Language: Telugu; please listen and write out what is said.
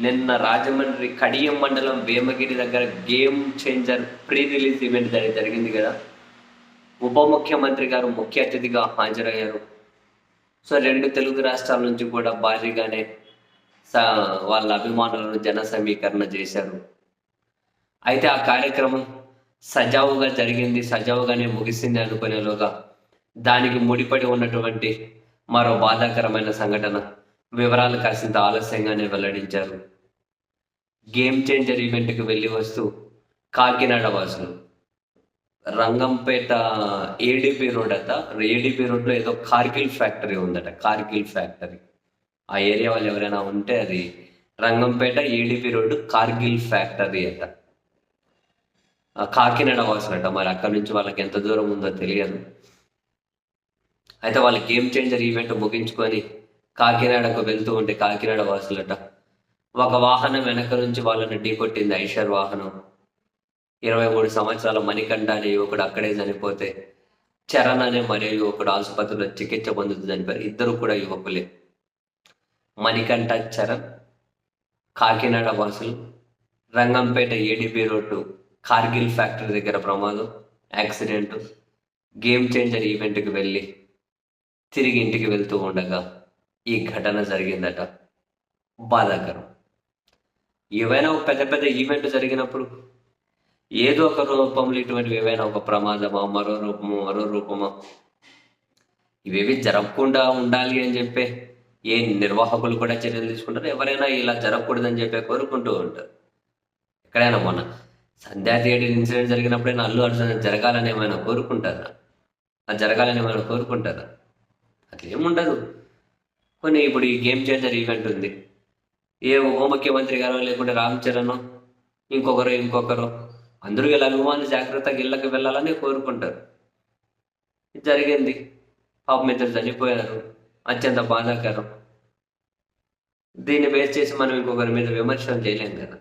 నిన్న రాజమండ్రి కడియం మండలం వేమగిరి దగ్గర game changer pre release event జరిగింది కదా. ఉప ముఖ్యమంత్రి గారు ముఖ్య అతిథిగా హాజరయ్యారు. సో 2 తెలుగు రాష్ట్రాల నుంచి కూడా భారీగానే వాళ్ళ అభిమానులను జన సమీకరణ చేశారు. అయితే ఆ కార్యక్రమం సజావుగా జరిగింది, సజావుగానే ముగిసింది అనుకునేలోగా దానికి ముడిపడి ఉన్నటువంటి మరో బాధాకరమైన సంఘటన వివరాలు కాసింత ఆలస్యంగానే వెల్లడించారు. గేమ్ చేంజర్ ఈవెంట్కి వెళ్ళి వస్తూ కాకినాడ వాసులు రంగంపేట ఏడిపి రోడ్ ఏడిపి రోడ్లో ఏదో కార్గిల్ ఫ్యాక్టరీ ఉందట. కార్గిల్ ఫ్యాక్టరీ ఆ ఏరియా వాళ్ళు ఎవరైనా ఉంటే అది రంగంపేట ఏడిపి రోడ్డు కార్గిల్ ఫ్యాక్టరీ అట. కాకినాడ వాసులట. మరి అక్కడి నుంచి వాళ్ళకి ఎంత దూరం ఉందో తెలియదు. అయితే వాళ్ళ గేమ్ చేంజర్ ఈవెంట్ ముగించుకొని కాకినాడకు వెళ్తూ ఉంటే కాకినాడ వాసులట ఒక వాహనం వెనక నుంచి వాళ్ళని ఢీకొట్టింది. ఐషర్ వాహనం. 23 సంవత్సరాల మణికంఠ అనే యువకుడు అక్కడే చనిపోతే, చరణ్ అనే మరో యువకుడు ఆసుపత్రిలో చికిత్స పొందుతూ చనిపోయారు. ఇద్దరు కూడా యువకులే. మణికంఠ, చరణ్ కాకినాడ వాసులు. రంగంపేట ఏడిపి రోడ్డు కార్గిల్ ఫ్యాక్టరీ దగ్గర ప్రమాదం, యాక్సిడెంట్. గేమ్ చేంజర్ ఈవెంట్కి వెళ్ళి తిరిగి ఇంటికి వెళ్తూ ఉండగా ఈ ఘటన జరిగిందట. బాధాకరం. ఏవైనా ఒక పెద్ద ఈవెంట్ జరిగినప్పుడు ఏదో ఒక రూపంలో ఇటువంటివి ఏవైనా ఒక ప్రమాదమా, మరో రూపమా ఇవేవి జరగకుండా ఉండాలి అని చెప్పే ఏ నిర్వాహకులు కూడా చర్యలు తీసుకుంటారు. ఎవరైనా ఇలా జరగకూడదని చెప్పి కోరుకుంటూ ఉంటారు. ఎక్కడైనా మొన్న సంధ్యా థియేటర్ ఇన్సిడెంట్ జరిగినప్పుడైనా అల్లు అర్జున్ జరగాలని ఏమైనా కోరుకుంటారా? అది జరగాలని ఏమైనా కోరుకుంటారా? అట్లేముండదు. కొన్ని ఇప్పుడు ఈ గేమ్ చేంజర్ ఈవెంట్ ఉంది. ఏ ఉప ముఖ్యమంత్రి గారో లేకుంటే రామ్ చరణ్ ఇంకొకరు అందరూ వీళ్ళ అభిమానులు జాగ్రత్తగా ఇళ్ళకి వెళ్ళాలని కోరుకుంటారు. జరిగింది. పాపం ఇద్దరు చనిపోయారు. అత్యంత బాధాకరం. దీన్ని బేస్ చేసి మనం ఇంకొకరి మీద విమర్శలు చేయలేం కదా.